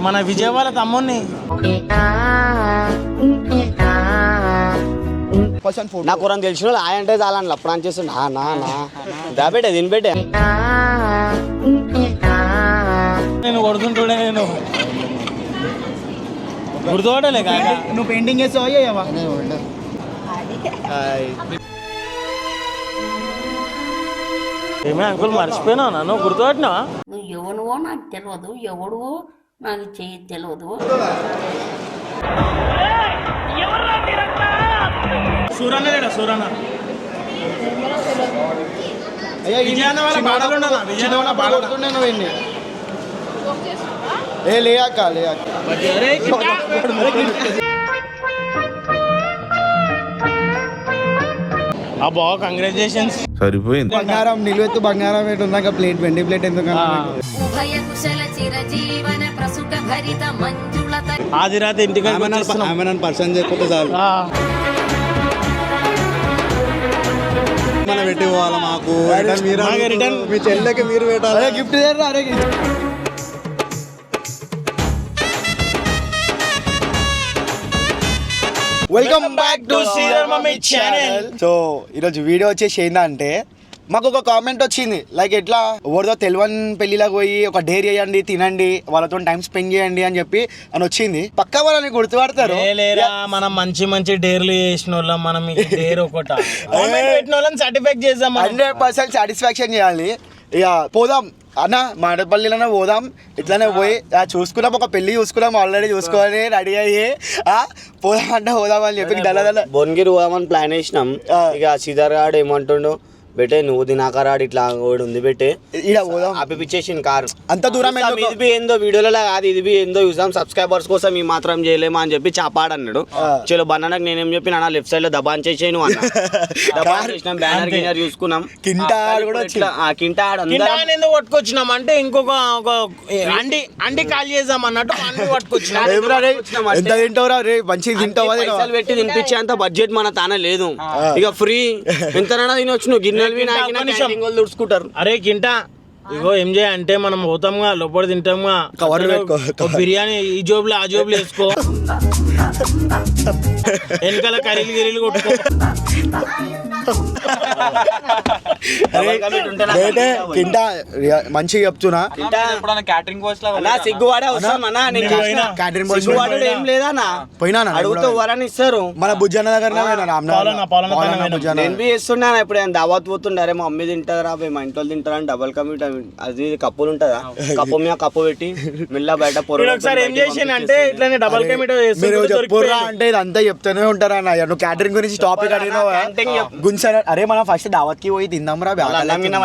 మన విజయవాడ తమ్ముడిని. నా కూర తెలిసిన వాళ్ళు ఆయన అంటే చాలా అప్పుడు అని చేస్తుండే నా దాబెట్టే తినిపెట్టే నేను కొడుతుంటే నేను గుర్తుపడలే కాక. నువ్వు పెయింటింగ్ వేసావా అయ్యావా? ఏమే అంకుల్ మర్చిపోయినావు నన్ను గుర్తుపట్టినా? నువ్వు ఎవనువో నాకు తెలియదు, ఎవడువో నాకు తెలియదు. సూరన్న లేడా? సూరన్న ఏ లేక అబ్బా కంగ్రాచులేషన్స్. సరిపోయింది. బంగారం నిలువెత్తు బంగారం పెట్టి ఉన్నాక ప్లేట్ 20 ప్లేట్ ఎందుకు? ఆది రాత్రి ఇంటికి పర్సన్ చెప్పితే చాలు మనం పెట్టి పోవాలి. మాకు రిటర్న్ మీ చెల్లెకి మీరు పెట్టాలి. గిఫ్ట్ అరే welcome back to Sridhar mummy channel. So ఈరోజు వీడియో వచ్చేసి ఏంటంటే మాకు ఒక కామెంట్ వచ్చింది, లైక్ ఎట్లా ఎవరిదో తెలియని పెళ్లిలోకి పోయి ఒక డేర్ చేయండి, తినండి, వాళ్ళతో టైం స్పెండ్ చేయండి అని చెప్పి అని వచ్చింది. పక్కా వాళ్ళని గుర్తుపడతారు. లేరా మనం మంచి మంచి డేర్లు చేసిన వాళ్ళం. మనం డేర్ ఒకట పెట్టిన వాళ్ళని సర్టిఫైక్ చేద్దాం. 100% సాటిస్ఫాక్షన్ చేయాలి. ఇక పోదాం అన్న, మాడపల్లిలోనే పోదాం. ఇట్లానే పోయి చూసుకున్నాం, ఒక పెళ్లి చూసుకున్నాం ఆల్రెడీ, చూసుకొని రెడీ అయ్యి పోదాం అంటే పోదాం అని చెప్పి దళ భువనగిరి పోదామని ప్లాన్ వేసినాం. ఇక శ్రీధర్ గారు ఏమంటుండు, బెటే నువ్వు దినాకరాడు ఇట్లా ఉంది బెటే ఆపిచ్చేసింది కారు. అంత దూరం ఇది బి ఏందో వీడియోలో కాదు, ఇది బి ఏందో చూసాం సబ్స్క్రైబర్స్ కోసం ఈ మాత్రం చేయలేమా అని చెప్పి చాపాడన్నాడు. చలో బన్నానకు నేనేం చెప్పి నా లెఫ్ట్ సైడ్ లో దబాన్ చేసాను అన్న బ్యానర్ గిన్నర్ చూసుకున్నాం. ఎందుకు పట్టుకొచ్చినాం అంటే ఇంకొక అండి కాల్ చేద్దాం అన్నట్టు అన్ని పట్టుకొచ్చినాం. పైసలు పెట్టి తినిపించే అంత బడ్జెట్ మన తానే లేదు. ఇక ఫ్రీ ఎంతనైనా తినొచ్చు. నువ్వు గిన్నెలు తుడుచుకుంటారు. అరే కింటా ఇగో ఏం చేయ అంటే మనం పోతాంగా లోపల తింటాంగా, బిర్యానీ ఈ జోబులు ఆ జోబులు వేసుకో, వెనకాల కర్రీలు గిరీలు కొట్టుకో. మంచిగా చెప్తున్నా. ఇస్తారు మన బుజ్జన్న దగ్గర చేస్తున్నా. ఇప్పుడు దావత్ పోతుండే, అరే మా మమ్మీ తింటారా మా ఇంట్లో తింటారా అని డబల్ కమిట్. అది కప్పులు ఉంటుందా, కప్పు మీద కప్పు పెట్టి మెల్ల బయట అంటే ఇదంతా చెప్తూనే ఉంటారా అన్న. నువ్వు క్యాటరింగ్ గురించి టాపిక్ అడిగినావా? అరే మనం ఫస్ట్ దావత్ కి పోయి తిందాం రా,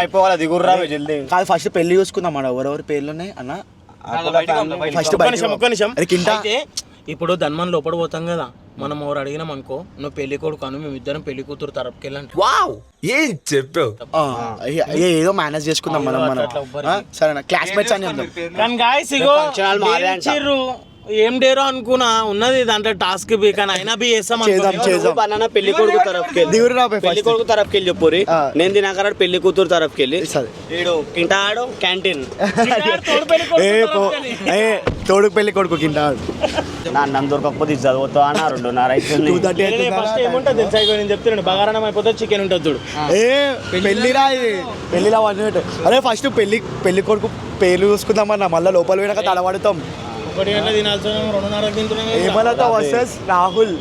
అయిపోవాలి దిగుర్రా జల్దీ. కాదు ఫస్ట్ పెళ్లి చూసుకుందాం మన ఎవరెవరి పేర్లు ఉన్నాయి అన్న. ఫస్ట్ ఇప్పుడు ధన్మన్ లోపల పోతాం కదా, మనం ఎవరు అడిగినాం అనుకో, నువ్వు పెళ్లి కొడుకు అను, మేమిద్దరం పెళ్లి కూతురు తరపుకి వెళ్ళండి. ఏం చెప్పావు? ఏదో మేనేజ్ చేసుకుందాం మనం. సరేనా క్లాస్మేట్స్ అని చెప్తాం. కానీ గాయ్స్ ఇగో ఏం డేరో అనుకున్నా ఉన్నది దాంట్లో టాస్క్ బి, కానీ అయినా బి చేస్తాం. పెళ్లి కొడుకు పెళ్లి కొడుకు తరపుకెళ్ళి చెప్పురి, నేను తినాకరాడు పెళ్లి కూతురు తరపుకెళ్ళి తింటాడు క్యాంటీన్ తోడుకు పెళ్లి కొడుకు తింటాడు. నన్ను దొరకకపోతే చదువుతా అన్న 2:30 ఫస్ట్ ఏముంటుంది తెలుసా, నేను చెప్తున్నాను బగారానం అయిపోతే చికెన్ ఉంటుంది చూడు. పెళ్లిరా ఇది పెళ్లిలా అరే ఫస్ట్ పెళ్లి కొడుకు పేర్లు చూసుకుందామన్నా, మళ్ళీ లోపల పోయినాక తలబడతాం. 1 గంట తినాల్సిన 2:30 తింటున్నాం. ఏమలతో వర్సెస్ రాహుల్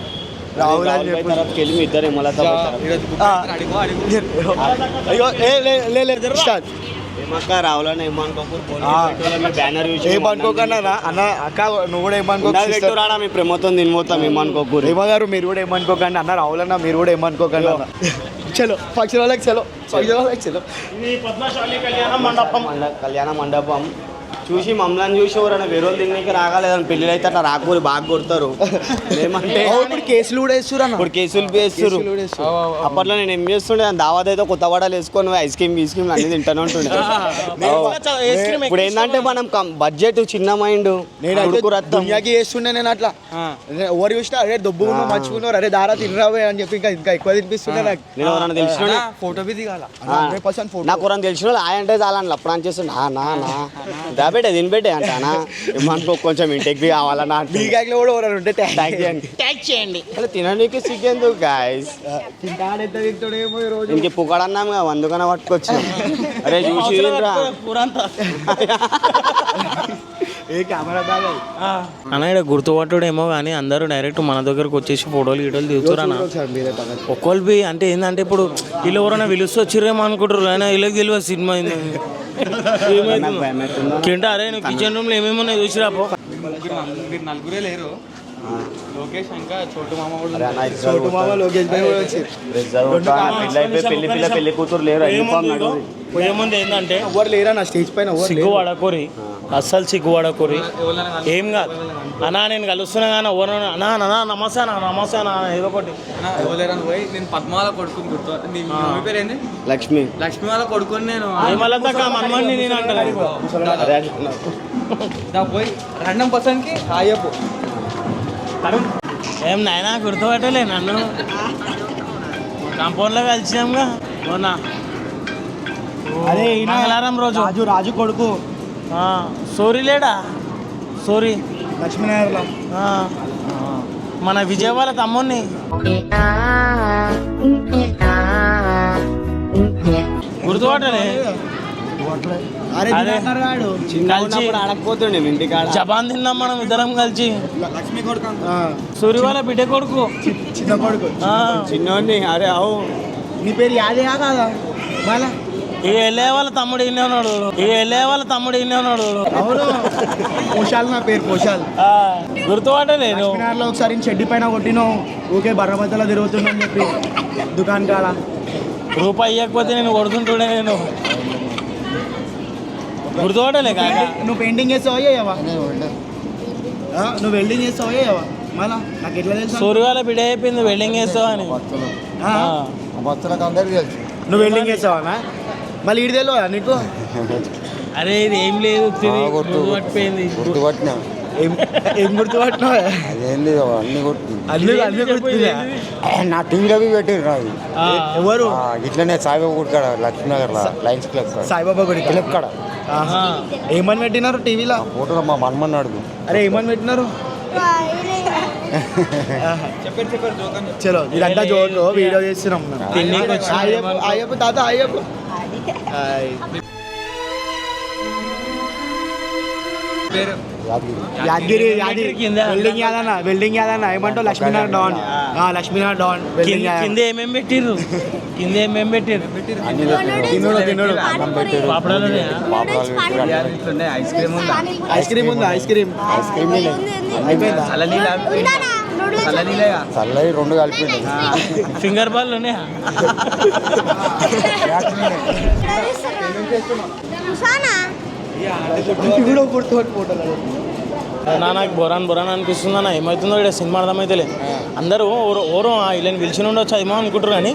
అని చెప్పి మీ ఇద్దరు ఏమలతో రావాలని ఏమనుకోకన్నా అన్న అక్క, నువ్వు కూడా ఏమనుకోరా మీ ప్రేమతో తినిపోతాం. ఏమనుకోకూరు ఏమగారు, మీరు కూడా ఏమనుకోకండి అన్న. రావులన్నా మీరు కూడా ఏమనుకోకండి అన్న. చలో ఫంక్షన్ వాళ్ళకి చలో కళ్యాణ మండపం చూసి మమ్మల్ని చూసి ఎవరైనా వేరే వాళ్ళు తినడానికి రాగలేదని పెళ్ళిళ్ళు అయితే అట్లా రాకూరి బాగా కొడతారు. ఏమంటే ఇప్పుడు కేసులు కూడా వేస్తున్నారు. ఇప్పుడు కేసులు వేస్తారు. అప్పట్లో నేను ఏం చేస్తుండే, దావత్ అయితే కొత్త వడలు వేసుకొని ఐస్ క్రీమ్ అన్ని తింటానే ఉంటుండే. ఇప్పుడు ఏంటంటే మనం బడ్జెట్ చిన్న మైండ్ చేస్తుండే. నేను అట్లా ఎవరు చూసినా అరే దొబ్బు మర్చుకున్నారు, అరే దారా తినరావే అని చెప్పి ఇంకా ఎక్కువ తినిపిస్తుండే. నాకు నేను ఎవరైనా తెలిసిన ఫోటో బి దిగాల నాకు ఎవరైనా తెలిసిన వాళ్ళు ఆయన అంటే చాలా అప్పుడు అని చేస్తుండే. తినిపెట్టే అంటానా మనకు కొంచెం ఇంటికి కావాలన్నా మీ గ్యాంగ్ లో కూడా ఎవరైనా ఉంటే ట్యాగ్ చేయండి ట్యాగ్ చేయండి. అలా తినడానికి సిగ్గేందుకు గాయస్ తింటాడు ఎంత తింటాడేమో ఈ రోజు. ఇంక పుక్కడన్నాం కదా అందుకనే పట్టుకొచ్చి అరే చూసి రా. పూరంతా ఏ కెమెరా బ్యాగ్ అన్న ఇక్కడ గుర్తుపట్టుడేమో కానీ అందరూ డైరెక్ట్ మన దగ్గరకు వచ్చేసి ఫోటోలు గీటోలు దిగుతారన్న. మీరే పక్కన ఒక్కళ్ళు బి అంటే ఏంటంటే ఇప్పుడు వీళ్ళు ఎవరైనా పిలుస్తూ వచ్చిర్రేమో అనుకుంటారు అయినా వీళ్ళకి తెలియదు సినిమా కింట. అరే నువ్వు కిచెన్ రూమ్లో ఏమేమి ఉన్నాయి చూసిరా పో. మీరు నలుగురే లేరు. లోకేష్ ఇంకా చోటు మామ కూడా అరే అన్న చోటు మామ లోకేష్ భాయ్ కూడా వచ్చి పెళ్లి కూతురు లేరు పోయే ముందు ఏంటంటే ఎవరు లేరా నా స్టేజ్ పైన ఎవరు సిగ్గు పడకూరి, అస్సలు సిగ్గు పడకూరి. ఏం కాదు అన్నా నేను కలుస్తున్నా కానీ ఎవరు అన్నా అన్నా నమస్తే అన్న నమస్తే అన్న ఏదో ఒకటి ఎవలేరని పోయి నేను పద్మాల కొడుకుని గుర్తు నీ మమ్మీ పేరు ఏంది? లక్ష్మి లక్ష్మి వాళ్ళ కొడుకుని నేను ఏమల్లా మన్మని నేను అంటాను. పోయి 100%కి హాయపు ఏం నాయనా గుర్తుపట్టలే నన్ను కాంపౌండ్లో కలిసినాంగా మొన్న అదే మంగళవారం రోజు. రాజు కొడుకు సోరీ లేడా సోరీ లక్ష్మీనగర్లో. మన విజయవాడ తమ్ముడిని గుర్తుపట్టలే. అరే దినకర్ గాడు కలిసి ఆడకపోతుండే ఇంటికాడ జపాన్ తిన్నాం మనం ఇద్దరం కలిసి. లక్ష్మీ కొడుకు సూర్య వాళ్ళ బిడ్డ కొడుకు చిన్న కొడుకు చిన్నోడిని. అరే అవు నీ పేరు యాదే కాదా బాలా? ఇక వెళ్ళే వాళ్ళ తమ్ముడు ఇన్నే ఉన్నాడు. అవును పోషాల్ నా పేరు పోషాల్. గుర్తుపట్టలే నువ్వు. లక్ష్మీనగర్లో ఒకసారి చెడ్డి పైన కొట్టినావు ఊకే బర్రబద్దలో తిరుగుతుందని చెప్పి దుకాణం కాడ. రూపాయి ఇవ్వకపోతే నేను కొడుతుంటుండే నేను. గుర్తుపట్టలే కాక నువ్వు పెయింటింగ్ చేస్తావా అయ్యావా? నువ్వు వెల్డింగ్ చేస్తావా అయ్యావా? మళ్ళా నాకు ఎట్లా తెలుసు? సూర్య వాళ్ళ బిడ్డ అయిపోయింది వెల్డింగ్ చేస్తావా అని. నువ్వు వెల్డింగ్ చేస్తావా? మళ్ళీ ఇటు తెలియదా నీకు? అరే ఇది ఏం లేదు గుర్తుపట్టిపోయింది. గుర్తుపట్టినా ఏం గుర్తుపట్టినావా? అదేంది అన్ని అన్ని గుర్తుందా? నా టీవీలో పెట్టిర్రు అది ఎవరు? ఇట్లనే సాయిబాబా గుడి కాడ లక్ష్మీనగర్ లైన్స్ క్లబ్ కాడ సాయిబాబా గుడి క్లబ్ కాడ ఏమని పెట్టినారు టీవీలో? ఫోటోలో మా మన్మన్ అడుగు. అరే ఏమని పెట్టినారు? చలో ఇదంతా జోక్ వీడియో చేస్తున్నాం. అయ్యప్ప తాత అయ్యప్ప పేరు యాదగిరి కింద. వెల్డింగ్ యాదన్న ఏమంటావు? Lakshminagar don. Lakshminagar don welding కింద ఏమేమి పెట్టిర్రు? తినుడు పాపడాలు ఐస్ క్రీమ్ ఉందా? ఐస్ క్రీమ్ ఉందా? ఐస్ క్రీమ్ అయిపోయిందా? చల్లనీలేగా చల్లవి 2 కలిపి ఫింగర్ బాల్ ఉన్నాయా? నాకు బొరాన్ అనిపిస్తుంది అన్న. ఏమవుతుందో ఇక్కడ సినిమా అర్థమైతేలే. అందరూ ఓరో వీళ్ళని పిలిచి ఉండొచ్చు ఏమో అనుకుంటారు కానీ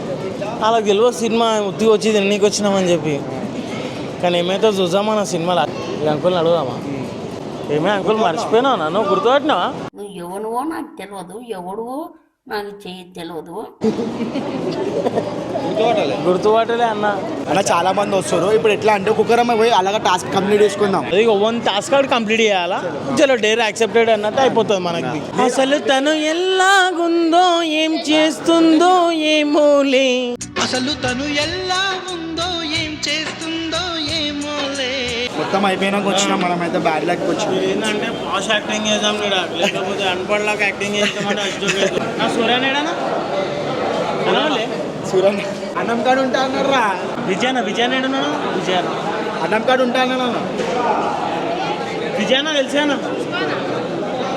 వాళ్ళకి తెలియదు సినిమా ఉత్తి వచ్చి తిన్నీకి వచ్చినామని చెప్పి. కానీ ఏమైతే చూద్దామా సినిమాలో ఈ అంకుల్ని అడుగుదామా? ఏమే అంకుల్ మర్చిపోయినావు నన్ను గుర్తుపట్టినావా? నువ్వు ఎవనువో నాకు తెలియదు, ఎవడువో నాకు తెలియదు. గుర్తుపట్టలే అన్న. అలా చాలా మంది వస్తారు. ఇప్పుడు ఎట్లా అంటే ఒక్కొక్కరమ్మ పోయి అలాగా టాస్క్ కంప్లీట్ చేసుకుందాం. అది 1 టాస్క్ కార్డ్ కంప్లీట్ చేయాలా? చలో డేర్ యాక్సెప్టెడ్ అన్నట్టు అయిపోతుంది మనకి. అసలు తను ఎలాగుందో ఏం చేస్తుందో ఏమోలే. మొత్తం అయిపోయినాక వచ్చినాం మనం అయితే బ్యాడ్ లక్ వచ్చి. ఏంటంటే పాష్ యాక్టింగ్ చేద్దాం లేకపోతే అన్పడ్లాగా యాక్టింగ్ చేస్తామంటే సూర్యనేడనా అనలే. సూర్యన్ అన్నం కాడ ఉంటా అన్నారా? విజయన విజయన అన్నం కాడ ఉంటా అన్నా. విజయన తెలిసానా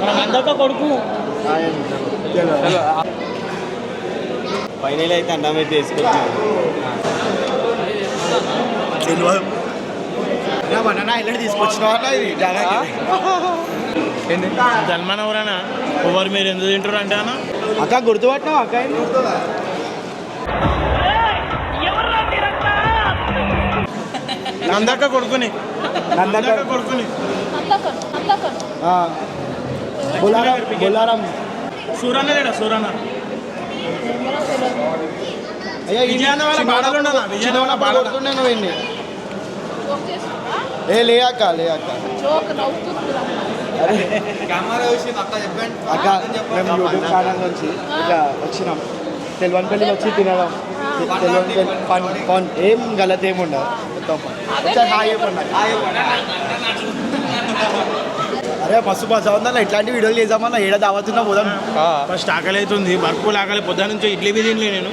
మన అందరితో కొడుకు. ఫైనల్ అయితే అన్నం అయితే వేసుకొచ్చాను. ఇలా తీసుకొచ్చిన ఇది సల్మాన్ ఎవరన్నా ఎవరు మీరు ఎందుకు తింటారు అంటే అన్న అక్క గుర్తుపట్టినావు? అక్క నందక్క కొడుకుని బొల్లారం సూరన్న లేడా? సూరన్న అయ్యా విజయాన్న వాళ్ళ బాడలు ఉండనా? చిన్న కొడుతుండే నువ్వు ఏ లే అక్క కెమెరా చూసి అక్క చెప్పండి అక్క మేము యూట్యూబ్ ఛానల్ నుంచి ఇట్లా వచ్చినాం తెల్వని పెళ్ళి వచ్చి తినడం తెల్వని పెళ్ళి ఫన్ ఏం గలత్ ఏమి ఉండదు మొత్తం fun. హాయ్ చెప్పండి అరే మస్తు మజా ఉందన్న ఇట్లాంటి వీడియోలు చేద్దామన్నా ఏడ దావతున్నా పోదాం ఫస్ట్ ఆకలి అవుతుంది బర్కులు ఆకలి పొద్దున నుంచి ఇడ్లీ బి తినలే నేను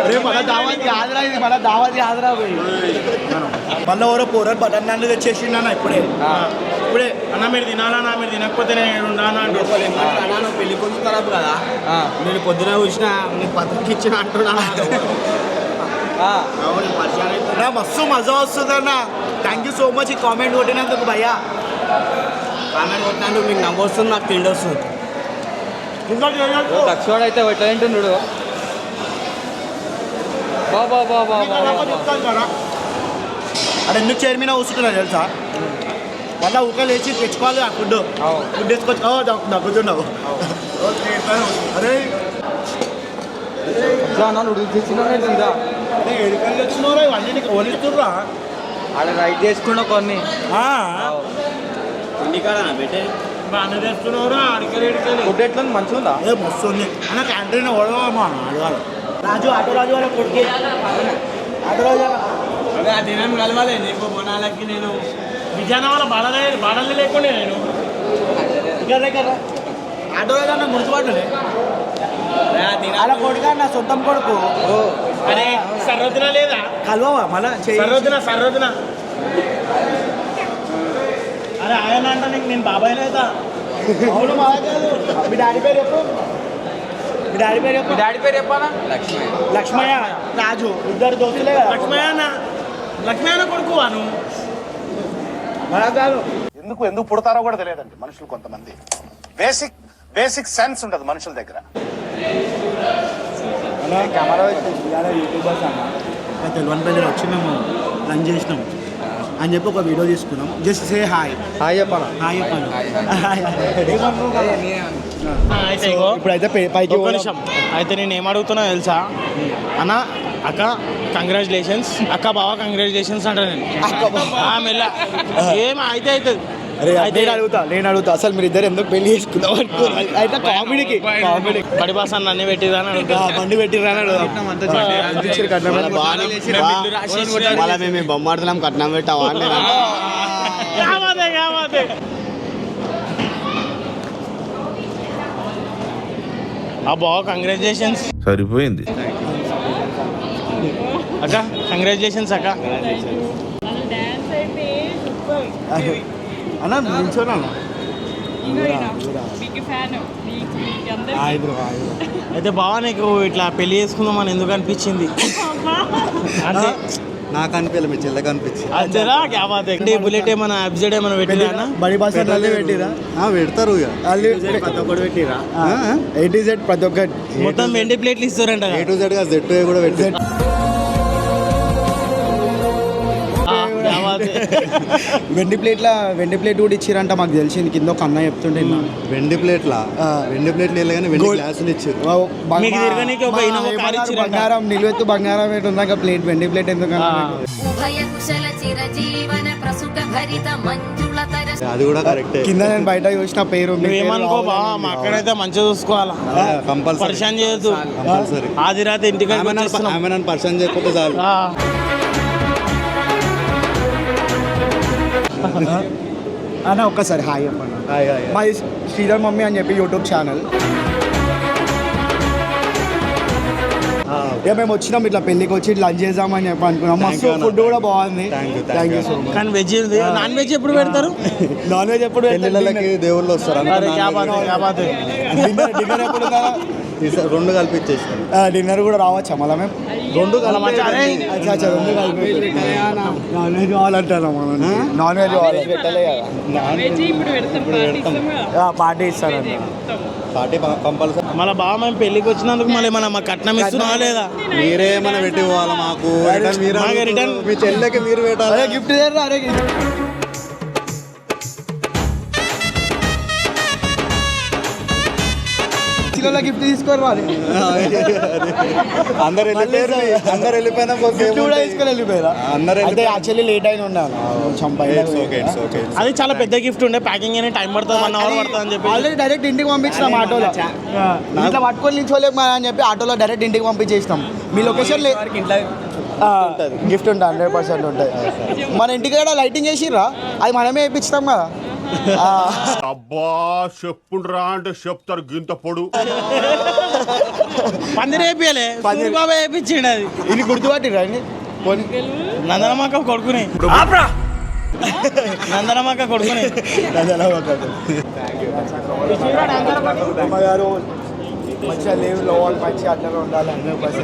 అరే మన దావతి ఆదరా ఇది మన దావతి ఆదరా పోయి మళ్ళీ ఎవరో పోరాడు బటన్ నాన్న తెచ్చేసిండన్న ఇప్పుడే అన్న మీరు తినాలన్నా మీరు తినకపోతే నేను ఉండానా అంటే పెళ్లి కొడుకు ఖరాబ్ కదా నేను పొద్దున చూసిన నీకు పత్రిక ఇచ్చిన అంటున్నా నా మస్తు మజా వస్తుందన్న థ్యాంక్ యూ సో మచ్ ఈ కామెంట్ కొట్టినందుకు భయ్యా కామెంట్ కొట్టినందుకు మీకు నవ్వు వస్తుంది నాకు తిండి వస్తుంది దక్షవాడు అయితే ఎట్లా తింటున్నాడు బాబా చెప్తాను కదా అక్కడ ఎందుకు చైర్మన్ కూర్చుంటున్నా తెలుసా మళ్ళీ ఊక లేచి తెచ్చుకోవాలి ఆ ఫుడ్ తెచ్చుకోవచ్చు దగ్గుతున్నావు అరే తెచ్చినా ఎడికల్లి వచ్చినవరా ఇవన్నీ నీకు ఓలిస్తుర్రా ఆడ రైట్ చేసుకున్నా కొన్ని ఇంటికాడ పెట్టే బాగానే తెస్తున్నావురా అడికలు ఫుడ్ ఎట్లా మంచిగా ఉందా ఏ మస్తు ఉంది అన్న క్యాంటీన్ ఓడమా అడగాలి రాజు ఆటో రాజు వాళ్ళ కొడుకు ఆటో రాజు అదే ఆ దినం కలవాలి నీకు బొనాలకి నేను విజయనగర బాడలు లేకుండా నేను దగ్గర ఆటో రాజు అన్న గుర్తుపట్టలే అలా కొడుకు అన్న సొంతం కొడుకు అరే సర్వదిన లేదా కలవవా మళ్ళా సర్వదిన అరే ఆయన అంటే నీకు నేను బాబాయ్ లేదా అవును మా కాదు మీ డాడీ పేరు చెప్పు మీ డాడీ పేరు చెప్పు డాడీ పేరు చెప్పానా లక్ష్మయ్య రాజు ఇద్దరు దోస్తులే కదా లక్ష్మయ్య కొడుకు వాను మా కాదు ఎందుకు పుడతారో కూడా తెలియదండి మనుషులు కొంతమంది బేసిక్ సెన్స్ ఉంటుంది మనుషుల దగ్గర కెమెరా యూట్యూబర్స్ అన్న తెల్వని పెళ్ళి వచ్చి మేము లంచ్ చేసినాం అని చెప్పి ఒక వీడియో తీసుకున్నాం జస్ట్ సే హాయ్ చెప్పానా హాయ్ చెప్పాను అయితే ఇగో ఇప్పుడైతే పైకి ఒక్క నిమిషం అయితే నేను ఏం అడుగుతున్నా తెలుసా అన్న అక్క కంగ్రాచులేషన్స్ అక్క బావ కంగ్రాచులేషన్స్ అంటా నేను మెల్ల ఏం అయితే అవుతుంది అరే నేను అడుగుతా అసలు మీరు ఇద్దరు ఎందుకు పెళ్లి చేసుకుందాం అయితే కామెడీకి బడి బాస్ అన్న అన్నీ పెట్టిరా అని అడుగుతా బండి పెట్టిరా మళ్ళీ మేము బొమ్మాడుతున్నాం కట్నం పెట్టావా అంటే బావ కంగ్రాచులేషన్స్ సరిపోయింది. అక్క కంగ్రాచులేషన్స్ అక్క అన్న నిల్చోనా అయితే బావ నీకు ఇట్లా పెళ్లి చేసుకుందాం అని ఎందుకు అనిపించింది అంటే నాకు అనిపించలే మీ చెల్లెకి అనిపించింది అంతేనా క్యాబాత్ బుల్లెట్ ఏమైనా ఎపిసోడ్ ఏమైనా పెట్టిరా బడి బాస్ పెట్టిరా పెడతారు ఇక ప్రతి ఒక్కటి పెట్టిరా A to Z ప్రతి ఒక్కటి మొత్తం 20 ప్లేట్లు ఇస్తారంట A to Z గా Z కూడా పెట్టారు వెండి ప్లేట్ కూడా ఇచ్చిరంట మాకు తెలిసింది కింద ఒక అన్న చెప్తుంటే వెండి ప్లేట్లు వెళ్ళగానే వెండి గ్లాసులు ఇచ్చారు మీకు తిరగనీకి ఒక ఇన్నోవా కార్ ఇచ్చిరంట. బంగారం నిలువెత్తు బంగారం ఏంటి ఉందాక ప్లేట్ వెండి ప్లేట్ ఎందుకన్నా ఉభయ కుశల చిరజీవన ప్రసుఖ భరిత మంజుళతర అది కూడా కరెక్టే కింద నేను బయట చూసిన పేరు ఉంది. నువ్వేమనుకో బా మా అక్కడైతే మంచిగా చూసుకోవాలా కంపల్సరీ పరిశాన్ చేయొద్దు కంపల్సరీ ఆది రాత్రి ఇంటికి ఆమె నన్ను పరిచయం చేయకపోతే చాలు అన్న ఒక్కసారి హాయ్ చెప్పండి మా శ్రీధర్ మమ్మీ అని చెప్పి యూట్యూబ్ ఛానల్ మేము వచ్చినాం ఇట్లా పెళ్ళికి వచ్చి లంచ్ చేద్దామని చెప్పి అనుకున్నాం మస్తు ఫుడ్ కూడా బాగుంది థ్యాంక్ యూ సో మచ్ కానీ వెజ్ నాన్ వెజ్ ఎప్పుడు పెడతారు నాన్ వెజ్ ఎప్పుడు పెళ్ళిళ్ళకి దేవుళ్ళు వస్తారు అరే క్యా బాత్ హై. డిన్నర్ ఎప్పుడు ఉందా? రెండు కలిపి ఇచ్చేస్తాం డిన్నర్ కూడా రావచ్చా మళ్ళీ మేము రెండు అలా మంచిగా అరే అచ్చా అచ్చా రెండు కలిపి నాన్ వెజ్ కావాలంటారా మనం నాన్ వెజ్ కావాలి పార్టీ ఇస్తారంట పార్టీ కంపల్సరీ మళ్ళీ బాగా మేము పెళ్ళికి వచ్చినందుకు మళ్ళీ మన మా కట్నం ఇస్తున్నావా లేదా మీరే ఏమైనా పెట్టి పోవాలా మాకు మీరు మాకే రిటర్న్ మీ చెల్లెకి మీరు పెట్టాలి గిఫ్ట్ అరే ఇంట్లో గిఫ్ట్ తీసుకోరు వాళ్ళు అందరు వెళ్ళిపోయినా గిఫ్ట్ కూడా తీసుకొని వెళ్ళిపోయారా అంటే యాక్చువల్లీ లేట్ అయిన ఉన్నాను అది చాలా పెద్ద గిఫ్ట్ ఉండే ప్యాకింగ్ అని టైం పడుతుంది 1 hour పడుతుంది అని చెప్పి ఆల్రెడీ డైరెక్ట్ ఇంటికి పంపించినాం ఆటోలో ఇట్లా పట్టుకొని నిల్చోలేము అని చెప్పి ఆటోలో డైరెక్ట్ ఇంటికి పంపించేసినాం మీ లొకేషన్ గిఫ్ట్ ఉంటుంది 100% ఉంటుంది మన ఇంటికి కూడా లైటింగ్ వేసిర్రా అది మనమే వేయించుతాం కదా అబ్బా చెప్పుండ్రా అంటే చెప్తారు గింత పొడు పందిరి వేపియలే బాబా వేపించిండు అది ఇది గుర్తుపట్టిర్రా అండి నందనమాక కొడుకుని నందనమాక కొడుకుని అమ్మగారు మంచిగా లేవు లోవాలి మంచిగా అట్లనే ఉండాలి 100%.